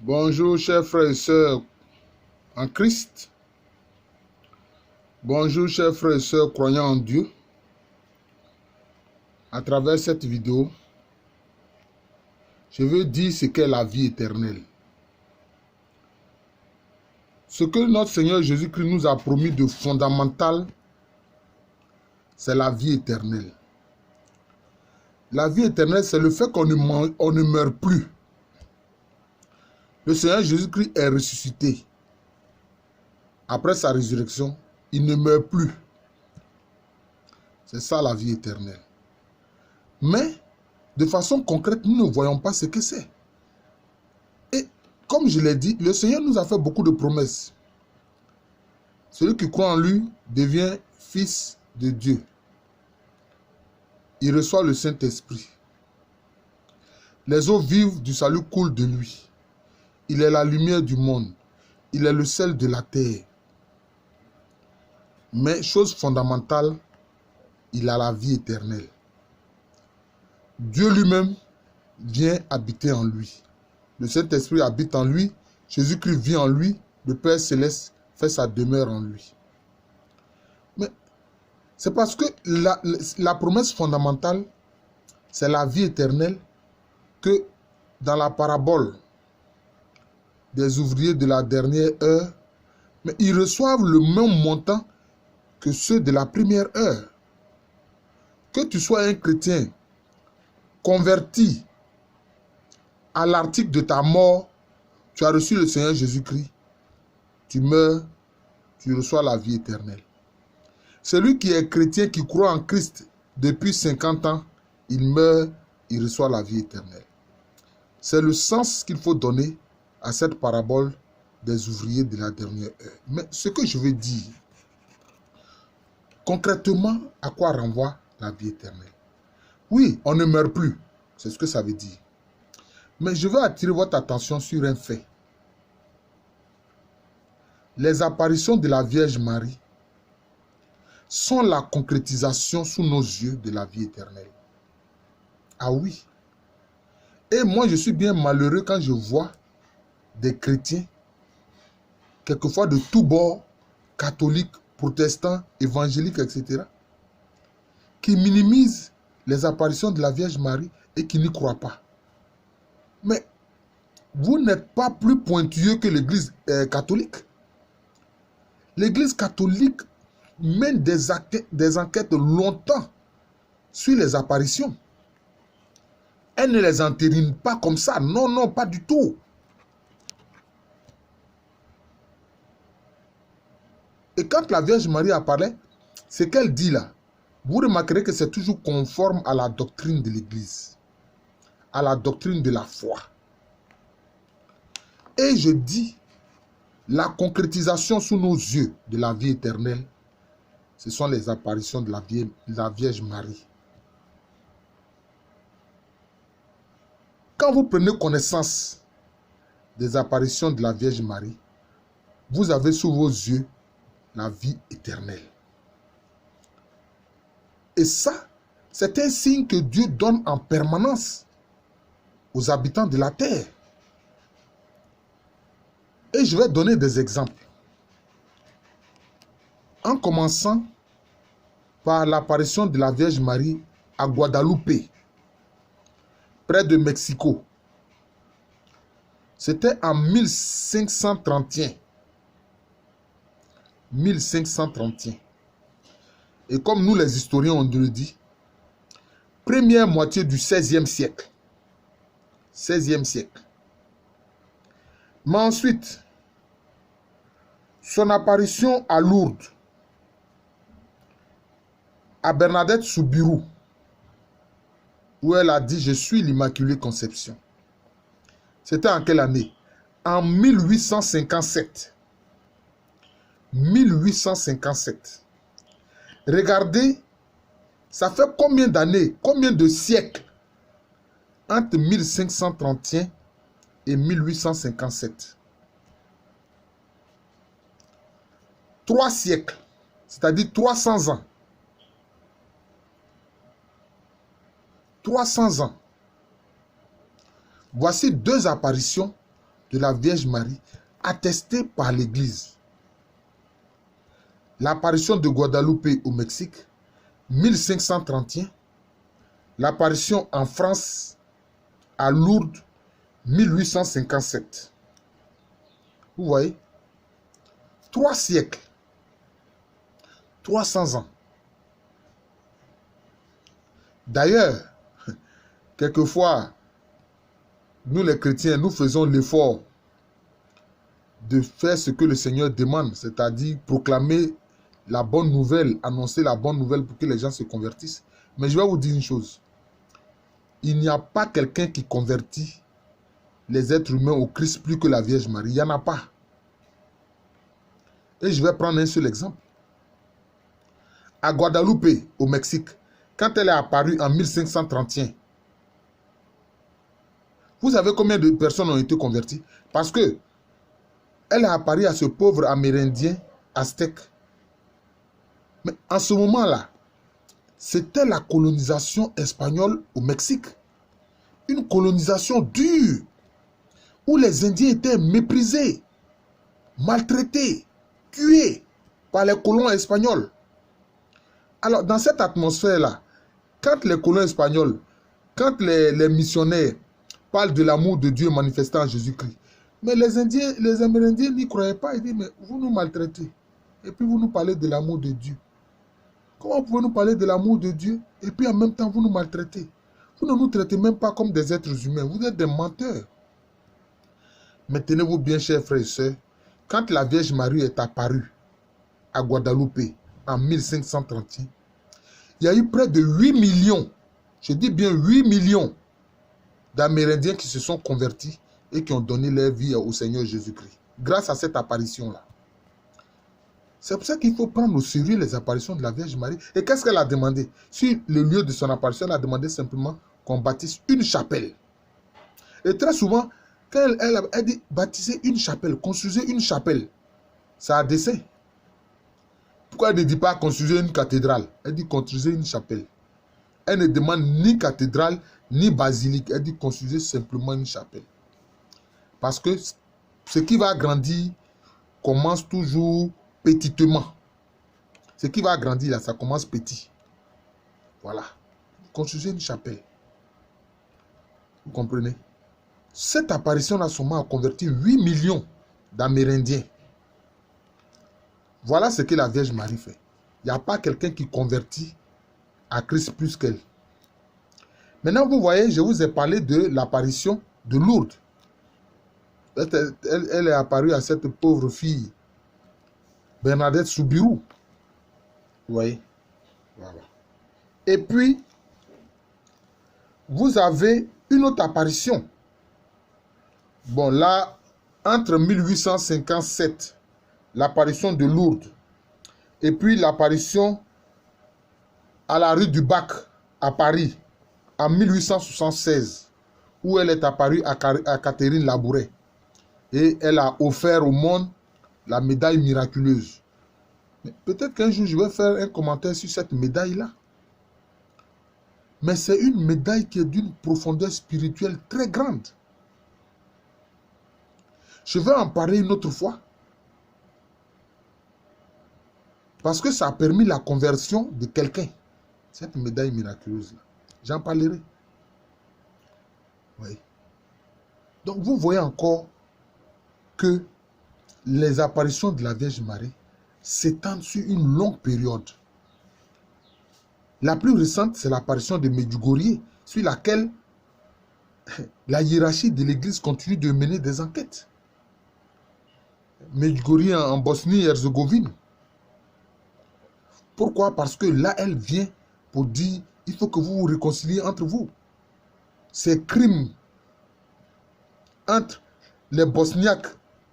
Bonjour chers frères et sœurs en Christ. Bonjour chers frères et sœurs croyants en Dieu. À travers cette vidéo, je veux dire ce qu'est la vie éternelle. Ce que notre Seigneur Jésus-Christ nous a promis de fondamental, c'est la vie éternelle. La vie éternelle, c'est le fait qu'on ne meurt plus. Le Seigneur Jésus-Christ est ressuscité. Après sa résurrection, il ne meurt plus. C'est ça la vie éternelle. Mais, de façon concrète, nous ne voyons pas ce que c'est. Et, comme je l'ai dit, le Seigneur nous a fait beaucoup de promesses. Celui qui croit en lui devient fils de Dieu. Il reçoit le Saint-Esprit. Les eaux vives du salut coulent de lui. Il est la lumière du monde. Il est le sel de la terre. Mais, chose fondamentale, il a la vie éternelle. Dieu lui-même vient habiter en lui. Le Saint-Esprit habite en lui. Jésus-Christ vit en lui. Le Père Céleste fait sa demeure en lui. Mais c'est parce que la promesse fondamentale, c'est la vie éternelle, que dans la parabole des ouvriers de la dernière heure, mais ils reçoivent le même montant que ceux de la première heure. Que tu sois un chrétien converti à l'article de ta mort, tu as reçu le Seigneur Jésus-Christ, tu meurs, tu reçois la vie éternelle. Celui qui est chrétien, qui croit en Christ depuis 50 ans, il meurt, il reçoit la vie éternelle. C'est le sens qu'il faut donner à cette parabole des ouvriers de la dernière heure. Mais ce que je veux dire, concrètement, à quoi renvoie la vie éternelle? Oui, on ne meurt plus, c'est ce que ça veut dire. Mais je veux attirer votre attention sur un fait. Les apparitions de la Vierge Marie sont la concrétisation sous nos yeux de la vie éternelle. Ah oui. Et moi, je suis bien malheureux quand je vois des chrétiens, quelquefois de tous bords, catholiques, protestants, évangéliques, etc., qui minimisent les apparitions de la Vierge Marie et qui n'y croient pas. Mais vous n'êtes pas plus pointilleux que l'Église catholique. L'Église catholique mène des enquêtes longtemps sur les apparitions. Elle ne les entérine pas comme ça. Non, non, pas du tout. Et quand la Vierge Marie apparaît, ce qu'elle dit là, vous remarquerez que c'est toujours conforme à la doctrine de l'Église, à la doctrine de la foi. Et je dis, la concrétisation sous nos yeux de la vie éternelle, ce sont les apparitions de la Vierge Marie. Quand vous prenez connaissance des apparitions de la Vierge Marie, vous avez sous vos yeux la vie éternelle. Et ça, c'est un signe que Dieu donne en permanence aux habitants de la terre. Et je vais donner des exemples. En commençant par l'apparition de la Vierge Marie à Guadalupe, près de Mexico. C'était en 1531. 1531. Et comme nous les historiens on le dit, première moitié du XVIe siècle. 16e siècle. Mais ensuite, son apparition à Lourdes, à Bernadette Soubirous, où elle a dit « Je suis l'Immaculée Conception ». C'était en quelle année? En 1857. 1857. Regardez, ça fait combien d'années, combien de siècles entre 1531 et 1857? 3 siècles, c'est-à-dire 300 ans. 300 ans. Voici 2 apparitions de la Vierge Marie attestée par l'Église. L'apparition de Guadalupe au Mexique, 1531. L'apparition en France, à Lourdes, 1857. Vous voyez? 3 siècles. 300 ans. D'ailleurs, quelquefois, nous les chrétiens, nous faisons l'effort de faire ce que le Seigneur demande, c'est-à-dire proclamer la bonne nouvelle, annoncer la bonne nouvelle pour que les gens se convertissent. Mais je vais vous dire une chose. Il n'y a pas quelqu'un qui convertit les êtres humains au Christ plus que la Vierge Marie. Il n'y en a pas. Et je vais prendre un seul exemple. À Guadalupe, au Mexique, quand elle est apparue en 1531, vous savez combien de personnes ont été converties? Parce que elle est apparue à ce pauvre Amérindien aztèque. Mais en ce moment-là, c'était la colonisation espagnole au Mexique. Une colonisation dure, où les Indiens étaient méprisés, maltraités, tués par les colons espagnols. Alors, dans cette atmosphère-là, quand les colons espagnols, quand les missionnaires parlent de l'amour de Dieu manifesté en Jésus-Christ, mais les Indiens, les Amérindiens n'y croyaient pas. Ils disent, mais vous nous maltraitez, et puis vous nous parlez de l'amour de Dieu. Comment pouvez-vous nous parler de l'amour de Dieu, et puis en même temps vous nous maltraitez? Vous ne nous traitez même pas comme des êtres humains, vous êtes des menteurs. Mais tenez-vous bien, chers frères et sœurs, quand la Vierge Marie est apparue à Guadalupe en 1531, il y a eu près de 8 millions, je dis bien 8 millions d'Amérindiens qui se sont convertis et qui ont donné leur vie au Seigneur Jésus-Christ, grâce à cette apparition-là. C'est pour ça qu'il faut prendre au sérieux les apparitions de la Vierge Marie. Et qu'est-ce qu'elle a demandé? Sur le lieu de son apparition, elle a demandé simplement qu'on bâtisse une chapelle. Et très souvent, quand elle dit bâtissez une chapelle, construisez une chapelle, ça a dessein. Pourquoi elle ne dit pas construisez une cathédrale? Elle dit construisez une chapelle. Elle ne demande ni cathédrale, ni basilique. Elle dit construisez simplement une chapelle. Parce que ce qui va grandir commence toujours petitement. Ce qui va grandir là, ça commence petit. Voilà. Construisez une chapelle. Vous comprenez? Cette apparition-là a converti 8 millions d'Amérindiens. Voilà ce que la Vierge Marie fait. Il n'y a pas quelqu'un qui convertit à Christ plus qu'elle. Maintenant, vous voyez, je vous ai parlé de l'apparition de Lourdes. Elle est apparue à cette pauvre fille, Bernadette Soubirous. Vous voyez? Voilà. Et puis, vous avez une autre apparition. Bon, là, entre 1857, l'apparition de Lourdes, et puis l'apparition à la rue du Bac, à Paris, en 1876, où elle est apparue à Catherine Labouret. Et elle a offert au monde la médaille miraculeuse. Peut-être qu'un jour, je vais faire un commentaire sur cette médaille-là. Mais c'est une médaille qui est d'une profondeur spirituelle très grande. Je vais en parler une autre fois. Parce que ça a permis la conversion de quelqu'un. Cette médaille miraculeuse-là. J'en parlerai. Oui. Donc vous voyez encore que les apparitions de la Vierge Marie s'étendent sur une longue période. La plus récente, c'est l'apparition de Medjugorje, sur laquelle la hiérarchie de l'Église continue de mener des enquêtes. Medjugorje en Bosnie-Herzégovine. Pourquoi? Parce que là, elle vient pour dire, il faut que vous vous réconciliez entre vous. Ces crimes entre les Bosniaques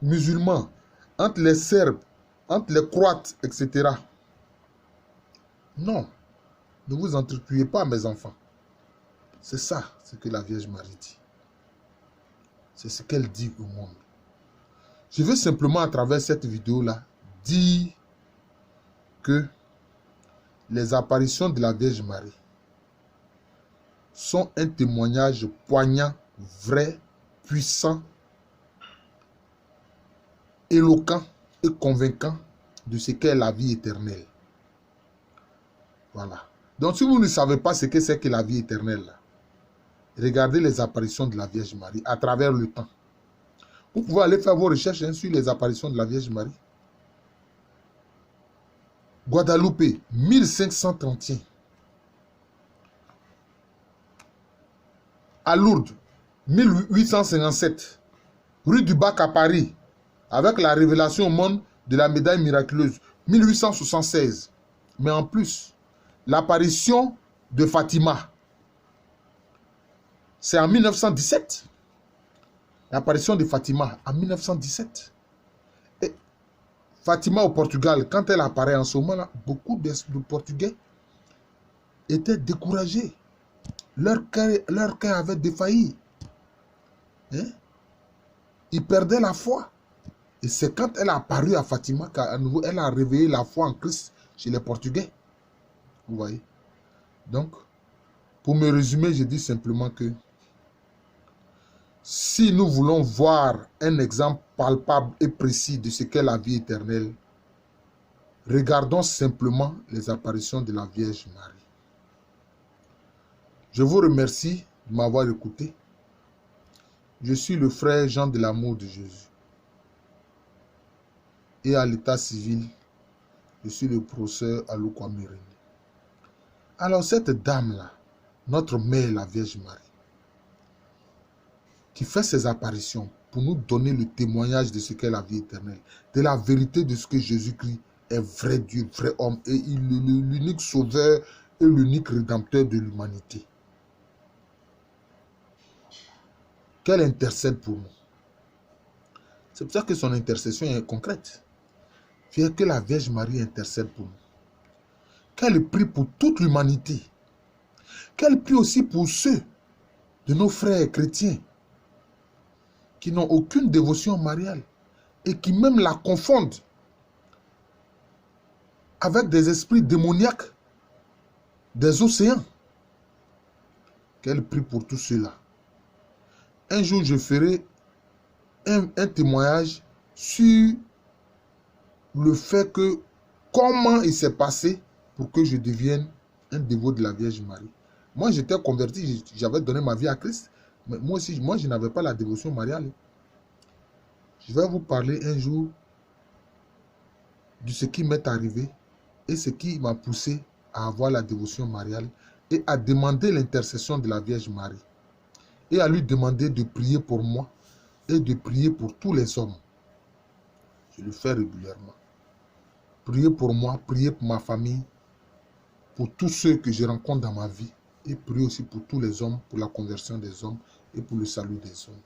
musulmans, entre les Serbes, entre les Croates, etc. Non, ne vous entretuez pas, mes enfants. C'est ça, ce que la Vierge Marie dit. C'est ce qu'elle dit au monde. Je veux simplement, à travers cette vidéo-là, dire que les apparitions de la Vierge Marie sont un témoignage poignant, vrai, puissant éloquent et convaincant de ce qu'est la vie éternelle. Voilà. Donc si vous ne savez pas ce que c'est que la vie éternelle, regardez les apparitions de la Vierge Marie à travers le temps. Vous pouvez aller faire vos recherches sur les apparitions de la Vierge Marie. Guadeloupe, 1531. À Lourdes, 1857. Rue du Bac à Paris, avec la révélation au monde de la médaille miraculeuse, 1876. Mais en plus, l'apparition de Fatima, c'est en 1917. L'apparition de Fatima en 1917. Et Fatima au Portugal, quand elle apparaît en ce moment-là, beaucoup de Portugais étaient découragés. Leur cœur avait défailli. Hein? Ils perdaient la foi. Et c'est quand elle a apparu à Fatima qu'à nouveau, elle a réveillé la foi en Christ chez les Portugais. Vous voyez? Donc, pour me résumer, je dis simplement que si nous voulons voir un exemple palpable et précis de ce qu'est la vie éternelle, regardons simplement les apparitions de la Vierge Marie. Je vous remercie de m'avoir écouté. Je suis le frère Jean de l'amour de Jésus. Et à l'état civil, je suis le professeur Alukwa Mireni. Alors cette dame-là, notre mère, la Vierge Marie, qui fait ses apparitions pour nous donner le témoignage de ce qu'est la vie éternelle, de la vérité de ce que Jésus-Christ est vrai Dieu, vrai homme, et il est l'unique sauveur et l'unique rédempteur de l'humanité. Qu'elle intercède pour nous. C'est pour ça que son intercession est concrète. Fait que la Vierge Marie intercède pour nous. Qu'elle prie pour toute l'humanité. Qu'elle prie aussi pour ceux de nos frères chrétiens qui n'ont aucune dévotion mariale et qui même la confondent avec des esprits démoniaques des océans. Qu'elle prie pour tous ceux-là. Un jour, je ferai un témoignage sur le fait que comment il s'est passé pour que je devienne un dévot de la Vierge Marie. Moi, j'étais converti, j'avais donné ma vie à Christ, mais moi aussi, je n'avais pas la dévotion mariale. Je vais vous parler un jour de ce qui m'est arrivé et ce qui m'a poussé à avoir la dévotion mariale et à demander l'intercession de la Vierge Marie et à lui demander de prier pour moi et de prier pour tous les hommes. Je le fais régulièrement. Priez pour moi, priez pour ma famille, pour tous ceux que je rencontre dans ma vie et priez aussi pour tous les hommes, pour la conversion des hommes et pour le salut des hommes.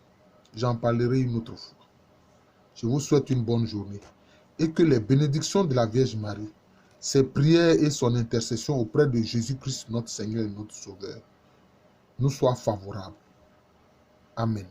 J'en parlerai une autre fois. Je vous souhaite une bonne journée et que les bénédictions de la Vierge Marie, ses prières et son intercession auprès de Jésus-Christ, notre Seigneur et notre Sauveur, nous soient favorables. Amen.